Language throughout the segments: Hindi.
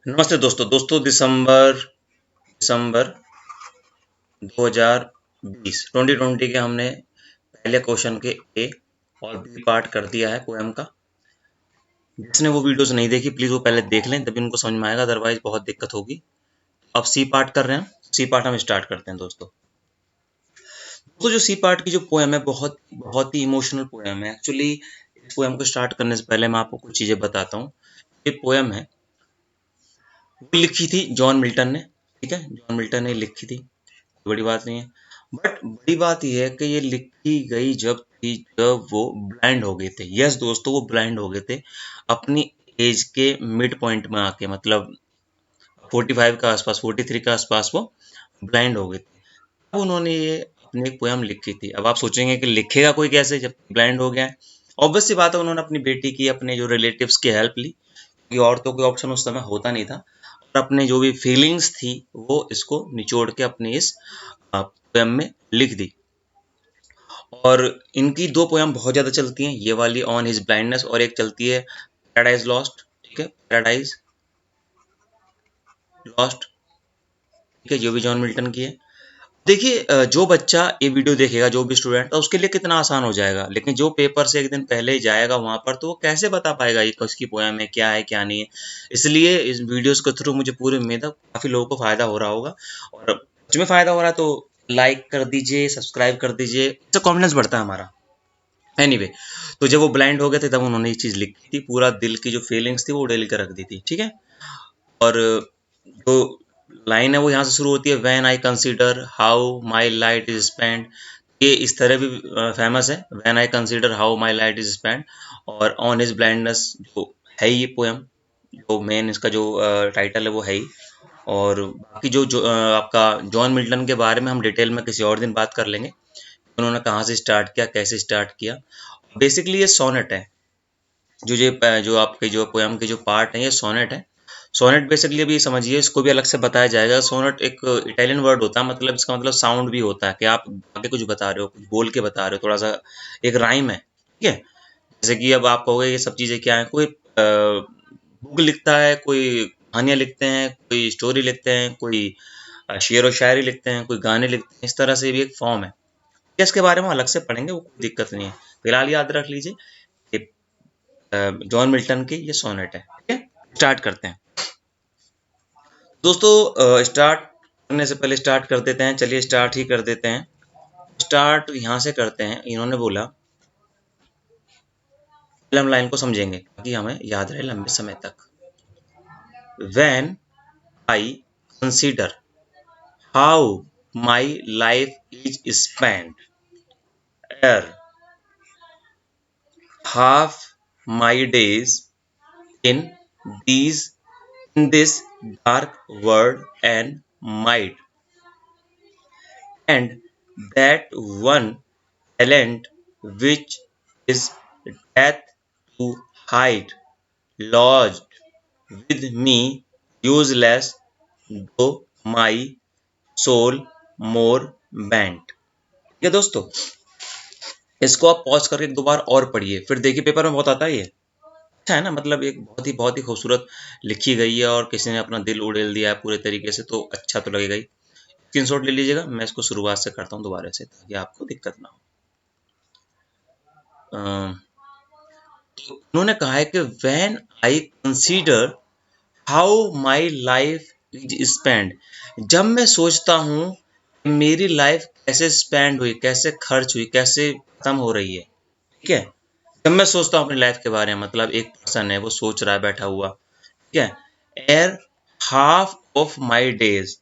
नमस्ते दोस्तों दोस्तों दिसंबर दिसंबर 2020 2020 के हमने पहले क्वेश्चन के ए और बी पार्ट कर दिया है पोएम का। जिसने वो वीडियोस नहीं देखी प्लीज वो पहले देख लें, तभी उनको समझ में आएगा, अदरवाइज बहुत दिक्कत होगी। अब सी पार्ट कर रहे हैं, सी पार्ट हम स्टार्ट करते हैं दोस्तों। जो सी पार्ट की जो पोएम है बहुत बहुत ही इमोशनल पोएम है। एक्चुअली इस पोएम को स्टार्ट करने से पहले मैं आपको कुछ चीजें बताता हूँ। ये पोएम है वो लिखी थी जॉन मिल्टन ने, ठीक है, जॉन मिल्टन ने लिखी थी, बड़ी बात नहीं है। बट बड़ी बात यह है कि ये लिखी गई जब थी जब वो ब्लाइंड हो गए थे। यस दोस्तों, वो ब्लाइंड हो गए थे अपनी एज के मिड पॉइंट में आके, मतलब 45 का आसपास, 43 के आसपास वो ब्लाइंड हो गए थे। अब उन्होंने ये अपनी एक पोयम लिखी थी। अब आप सोचेंगे कि लिखेगा कोई कैसे जब ब्लाइंड हो गया है। ऑब्वियस सी बात है, उन्होंने अपनी बेटी की, अपने जो रिलेटिव्स की हेल्प ली, क्योंकि और तो कोई ऑप्शन उस समय होता नहीं था। और अपने जो भी फीलिंग्स थी वो इसको निचोड़ के अपनी इस पोयम में लिख दी। और इनकी दो पोयम बहुत ज्यादा चलती हैं, ये वाली ऑन हिज ब्लाइंडनेस और एक चलती है पैराडाइज लॉस्ट, ठीक है, पैराडाइज लॉस्ट, ठीक है, जो भी जॉन मिल्टन की है। देखिए जो बच्चा ये वीडियो देखेगा, जो भी स्टूडेंट है, उसके लिए कितना आसान हो जाएगा, लेकिन जो पेपर से एक दिन पहले ही जाएगा वहां पर, तो वो कैसे बता पाएगा ये किसकी पोयम है, क्या नहीं है। इसलिए इस वीडियोस के थ्रू मुझे पूरी उम्मीद है काफी लोगों को फायदा हो रहा होगा। और सच में फायदा हो रहा है तो लाइक कर दीजिए, सब्सक्राइब कर दीजिए, इससे कॉन्फिडेंस बढ़ता है हमारा। एनीवे, तो जब वो ब्लाइंड हो गए थे तब उन्होंने ये चीज लिखी थी, पूरा दिल की जो फीलिंग्स थी वो उड़ेल कर रख दी थी, ठीक है। और जो लाइन है वो यहाँ से शुरू होती है, when I consider how my light is spend. ये इस तरह भी फेमस है, when I consider how my light is spend. और ऑन हिज ब्लाइंडनेस जो है ये पोएम, जो मेन इसका जो टाइटल है वो है ही। और बाकी जो आपका जॉन मिल्टन के बारे में हम डिटेल में किसी और दिन बात कर लेंगे, उन्होंने कहाँ से स्टार्ट किया, कैसे स्टार्ट किया। बेसिकली ये सोनेट है, जो आपके जो पोएम के जो पार्ट है ये सोनेट है। सोनेट बेसिकली अभी समझिए, इसको भी अलग से बताया जाएगा। सोनेट एक इटालियन वर्ड होता है, मतलब इसका मतलब साउंड भी होता है कि आप आगे कुछ बता रहे हो, कुछ बोल के बता रहे हो, थोड़ा सा एक राइम है, ठीक है। जैसे कि अब आप कहोगे ये सब चीजें क्या है, कोई बुक लिखता है, कोई कहानियां लिखते हैं, कोई स्टोरी लिखते हैं, कोई शेर व शायरी लिखते हैं, कोई गाने लिखते हैं, इस तरह से भी एक फॉर्म है। इसके बारे में अलग से पढ़ेंगे, वो कोई दिक्कत नहीं है। फिलहाल याद रख लीजिए जॉन मिल्टन की ये सोनेट है, ठीक है। स्टार्ट करते हैं दोस्तों। स्टार्ट करने से पहले स्टार्ट कर देते हैं, चलिए स्टार्ट ही कर देते हैं। स्टार्ट यहाँ से करते हैं। इन्होंने बोला, पहले हम लाइन को समझेंगे ताकि हमें याद रहे लंबे समय तक। When I consider how my life is spent, ere half my days in these in this dark world and might, and that one talent which is death to hide lodged with me useless, though my soul more bent। ठीक है दोस्तों, इसको आप पॉज करके एक दो बार और पढ़िए, फिर देखिए पेपर में बहुत आता है ये। अच्छा है ना, मतलब एक बहुत ही खूबसूरत लिखी गई है और किसी ने अपना दिल उड़ेल दिया है पूरे तरीके से, तो अच्छा तो लगेगा ही। स्क्रीनशॉट ले लीजिएगा, मैं इसको शुरुआत से करता हूँ दोबारा से ताकि आपको दिक्कत ना हो। तो उन्होंने कहा है कि when I consider how my life is spend, जब मैं सोचता हूँ मेरी लाइफ कैसे स्पेंड हुई, कैसे खर्च हुई, कैसे खत्म हो रही है, ठीक है। जब मैं सोचता हूँ अपनी लाइफ के बारे में, मतलब एक पर्सन है वो सोच रहा है बैठा हुआ, ठीक है। एर हाफ ऑफ माई डेज,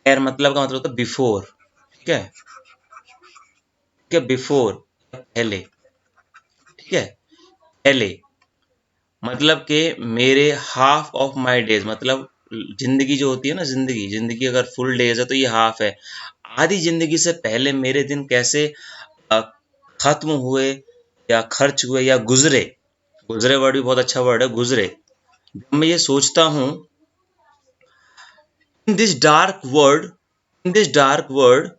एर मतलब का मतलब होता है बिफोर, ठीक है, ठीक है, बिफोर पहले, ठीक है, पहले मतलब कि मेरे हाफ ऑफ माई डेज, मतलब जिंदगी जो होती है ना, जिंदगी अगर फुल डेज है तो ये हाफ है। आधी जिंदगी से पहले मेरे दिन कैसे अ, खत्म हुए या खर्च हुए या गुजरे, गुजरे वर्ड भी बहुत अच्छा वर्ड है, गुजरे। जब मैं ये सोचता हूँ, in this dark world, in this dark world,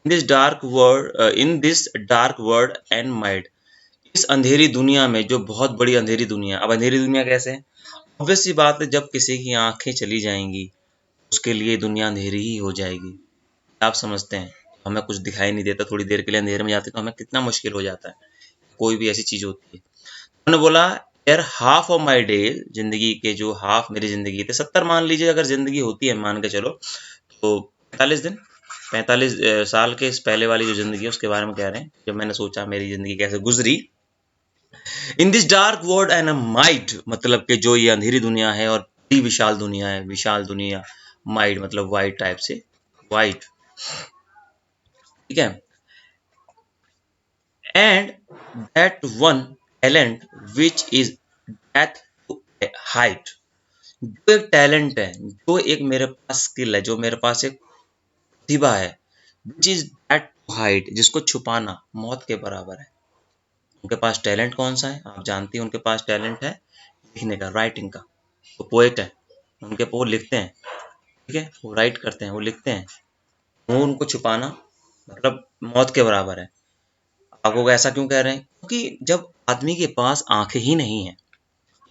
in this dark world, in this dark world and might, इस अंधेरी दुनिया में, जो बहुत बड़ी अंधेरी दुनिया। अब अंधेरी दुनिया कैसे है, ऑब्वियस सी बात है, जब किसी की आंखें चली जाएंगी उसके लिए दुनिया अंधेरी ही हो जाएगी। आप समझते हैं, हमें कुछ दिखाई नहीं देता, थोड़ी देर के लिए अंधेरे में जाते तो हमें कितना मुश्किल हो जाता है। कोई भी ऐसी चीज होती है। उन्होंने बोला यार हाफ ऑफ माई डे, जिंदगी के जो हाफ मेरी जिंदगी थे, 70 मान लीजिए अगर जिंदगी होती है, मान के चलो तो 45 दिन, 45 साल के इस पहले वाली जो जिंदगी है उसके बारे में कह रहे हैं। जब मैंने सोचा मेरी जिंदगी कैसे गुजरी in this dark world and a might, मतलब कि जो ये अंधेरी दुनिया है और बड़ी विशाल दुनिया है, विशाल दुनिया, माइट मतलब वाइट टाइप से, वाइट, ठीक है। And that one talent which is death to hide, जो एक टैलेंट है, जो एक मेरे पास स्किल है, जो मेरे पास एक प्रतिभा है, which is that to hide, जिसको छुपाना मौत के बराबर है। उनके पास टैलेंट कौन सा है आप जानती हैं, उनके पास टैलेंट है लिखने का, राइटिंग का। वो पोएट है, उनके वो लिखते हैं, ठीक है, वो राइट करते हैं, वो लिखते हैं। वो उनको छुपाना मतलब मौत के बराबर है। आपको ऐसा क्यों कह रहे हैं? क्योंकि जब आदमी के पास आंखें ही नहीं है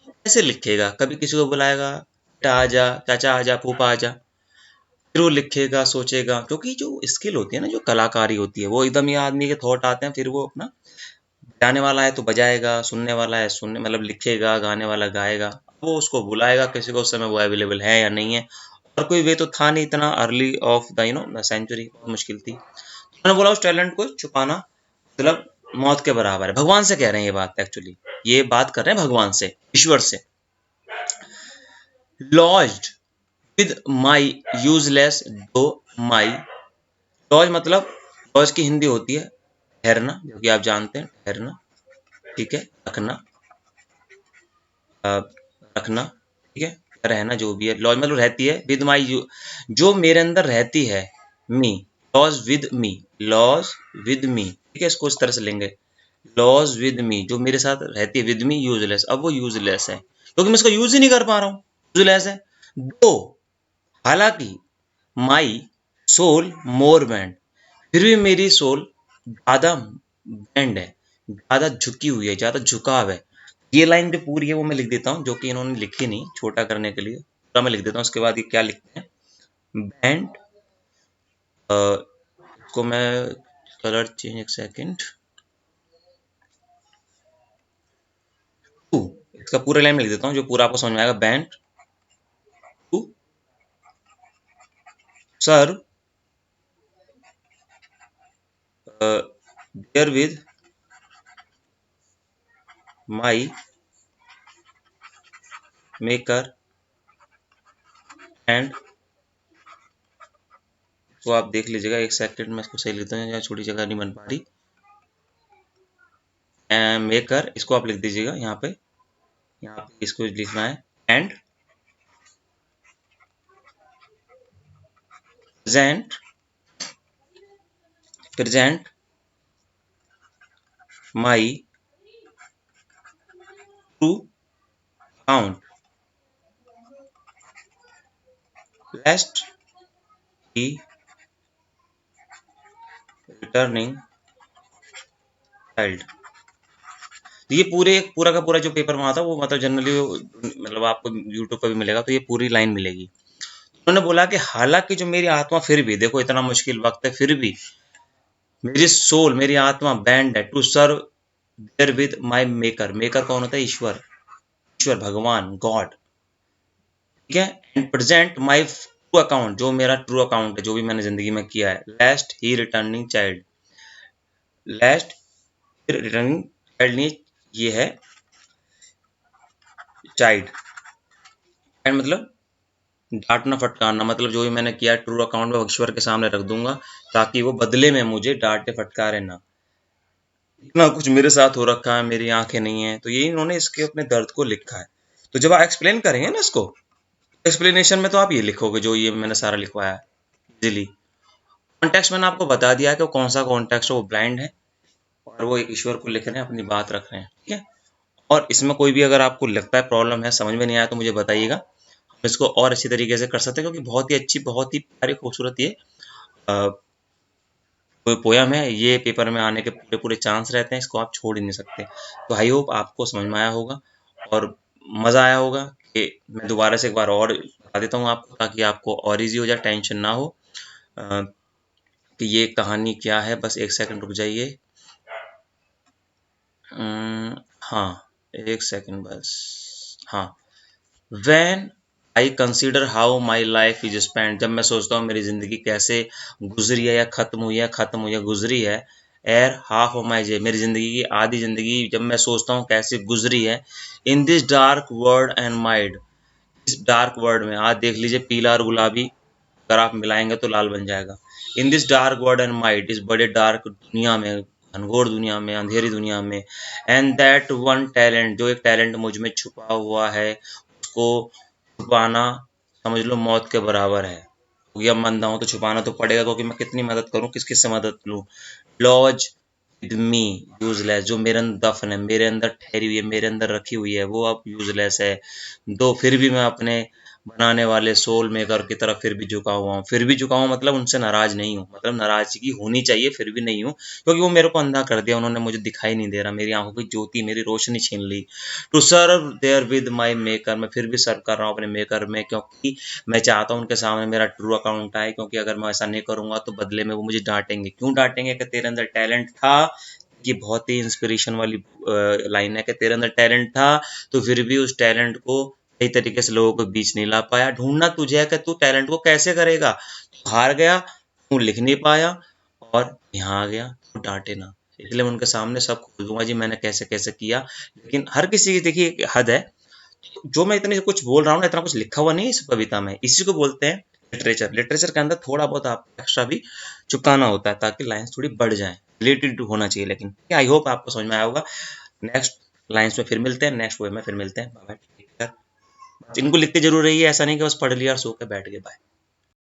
कैसे लिखेगा? कभी किसी को बुलाएगा, बेटा आ जा, चाचा आ जा, फूफा आ जा, फिर वो लिखेगा, सोचेगा। क्योंकि जो स्किल होती है ना, जो कलाकारी होती है, वो एकदम ये आदमी के थॉट आते हैं, फिर वो अपना बजाने वाला है तो बजाएगा, सुनने वाला है सुनने मतलब लिखेगा, गाने वाला गाएगा। वो उसको बुलाएगा किसी को, उस समय वो अवेलेबल है या नहीं है, और कोई वे तो था नहीं इतना अर्ली ऑफ द सेंचुरी, बहुत मुश्किल थी। मैंने बोला उस टैलेंट को छुपाना मतलब मौत के बराबर है। भगवान से कह रहे हैं ये बात, एक्चुअली ये बात कर रहे हैं भगवान से, ईश्वर से। Lodged with my useless though my, lodge मतलब, लॉज की हिंदी होती है ठहरना, जो कि आप जानते हैं, ठहरना, ठीक है, रखना, रखना, ठीक है, रहना, जो भी है। लॉज मतलब रहती है, विद माई जो मेरे अंदर रहती है, me, lodged with me, lodged with me, ठीक है, इसको इस तरह से लेंगे, लॉज विद मी, जो मेरे साथ रहती है, विद मी यूजलेस। अब वो यूजलेस है क्योंकि मैं इसको यूज ही नहीं कर पा रहा हूँ, यूजलेस है। दो, हालांकि, माई सोल मोर बैंड, फिर भी मेरी सोल ज्यादा बैंड है, ज्यादा झुकी हुई है, ज्यादा झुकाव है। ये लाइन जो पूरी है वो मैं लिख देता हूँ, जो कि इन्होंने लिखी नहीं, छोटा करने के लिए पूरा मैं लिख देता हूँ। उसके बाद ये क्या लिखते हैं, बैंड, को मैं कलर चेंज, एक सेकेंड, टू, इसका पूरा लाइन में लिख देता हूँ जो पूरा आपको समझ में आएगा। Bent to serve there with my maker and, तो आप देख लीजिएगा, एक सेकंड में इसको सही लिखता हूँ, यहाँ छोटी जगह नहीं बन पा रही। मेकर, इसको आप लिख दीजिएगा यहाँ पे, यहाँ पे इसको लिखना है, and present, present my true account, lest he returning child. ये पूरा का पूरा जो पेपर वहाँ था वो मतलब जनरली मतलब आपको यूट्यूब पर भी मिलेगा, तो ये पूरी लाइन मिलेगी। उन्होंने बोला कि हालांकि जो मेरी आत्मा, फिर भी देखो इतना मुश्किल वक्त है, फिर भी मेरी सोल, मेरी आत्मा बैंड है to serve there with my maker. Maker कौन होता है? ईश्वर, ईश्वर भगवान, गॉड, ठीक है। And present my true account, जो मेरा ट्रू अकाउंट है, जो भी मैंने जिंदगी में किया है, last he returning child, last returning child नहीं, ये है चाइल्ड। एंड मतलब डांटना फटकारना, मतलब जो भी मैंने किया ट्रू अकाउंट में ईश्वर के सामने रख दूंगा, ताकि वो बदले में मुझे डांटे फटकारे ना। इतना कुछ मेरे साथ हो रखा है, मेरी आंखें नहीं है, तो ये इन्होंने इसके अपने दर्द को लिखा है। तो जब आप एक्सप्लेन करेंगे ना इसको, एक्सप्लेनेशन में तो आप ये लिखोगे जो ये मैंने सारा लिखवाया है इजीली। कॉन्टेक्स्ट मैंने आपको बता दिया है कि वो कौन सा कॉन्टेक्स्ट है, वो ब्लाइंड है और वो एक ईश्वर को लिख रहे हैं, अपनी बात रख रहे हैं, ठीक है। और इसमें कोई भी अगर आपको लगता है प्रॉब्लम है, समझ में नहीं आया, तो मुझे बताइएगा, हम इसको और अच्छी तरीके से कर सकते हैं, क्योंकि बहुत ही अच्छी, बहुत ही प्यारी, खूबसूरत ये पोयम है। ये पेपर में आने के पूरे पूरे चांस रहते हैं, इसको आप छोड़ ही नहीं सकते। तो आई होप आपको समझ में आया होगा और मज़ा आया होगा ये मैं दोबारा से एक बार और बता देता हूँ आपको, ताकि आपको और इजी हो जाए, टेंशन ना हो कि ये कहानी क्या है। बस एक सेकंड रुक जाइए। हाँ, एक सेकंड बस। हाँ, When I consider how my life is spent, जब मैं सोचता हूँ मेरी जिंदगी कैसे गुजरी है या खत्म हुई है, गुजरी है। एर हाफ ऑफ माई जे, मेरी जिंदगी की आधी जिंदगी जब मैं सोचता हूँ कैसे गुजरी है। In this dark world and mind, इस डार्क वर्ल्ड में, आज देख लीजिए पीला और गुलाबी अगर आप मिलाएंगे तो लाल बन जाएगा। In this dark world and might, इस बड़े डार्क दुनिया में, घनघोर दुनिया में, अंधेरी दुनिया में। एंड दैट वन टैलेंट, जो एक टैलेंट मुझ में छुपा हुआ है, उसको छुपाना समझ लो मौत के बराबर है। क्योंकि अब मंदा हूं तो छुपाना तो पड़ेगा, क्योंकि मैं कितनी मदद करूं, किस किस से मदद लूं। लॉज विद मी यूजलेस, जो मेरे अंदर दफन है, मेरे अंदर ठहरी हुई है, मेरे अंदर रखी हुई है, वो अब यूजलेस है। दो फिर भी मैं अपने बनाने वाले सोल मेकर की तरफ फिर भी झुका हुआ हूँ। फिर भी झुका हूँ मतलब उनसे नाराज नहीं हूँ, मतलब नाराजगी होनी चाहिए, फिर भी नहीं हूँ, क्योंकि वो मेरे को अंधा कर दिया उन्होंने, मुझे दिखाई नहीं दे रहा, मेरी आंखों की ज्योति, मेरी रोशनी छीन ली। To serve there with my maker, मैं फिर भी सर्व कर रहा हूँ अपने मेकर में, क्योंकि मैं चाहता हूँ उनके सामने मेरा ट्रू अकाउंट आए। क्योंकि अगर मैं ऐसा नहीं करूंगा तो बदले में वो मुझे डांटेंगे। क्यों डांटेंगे? कि तेरे अंदर टैलेंट था। ये बहुत ही इंस्पिरेशन वाली लाइन है कि तेरे अंदर टैलेंट था, तो फिर भी उस टैलेंट को सही तरीके से लोगों के बीच नहीं ला पाया। ढूंढना तुझे है कि तू टैलेंट को कैसे करेगा। तू हार गया, तू लिख नहीं पाया, और यहाँ आ गया, तो डांटे ना। इसलिए मैं उनके सामने सब खोल दूंगा जी, मैंने कैसे कैसे किया। लेकिन हर किसी की देखिए एक हद है। जो मैं इतने कुछ बोल रहा हूँ ना, इतना कुछ लिखा हुआ नहीं है इस कविता में, इसी को बोलते हैं लिटरेचर। लिटरेचर के अंदर थोड़ा बहुत आपको एक्स्ट्रा भी चुकाना होता है, ताकि लाइन्स थोड़ी बढ़ जाए, रिलेटेड होना चाहिए। लेकिन आई होप आपको समझ में आया होगा। नेक्स्ट लाइन्स में फिर मिलते हैं, नेक्स्ट वे में फिर मिलते हैं। Bye bye, take care. इनको लिखते जरूर रहिए, ऐसा नहीं कि बस पढ़ लिया और सो के बैठ गए। बाय।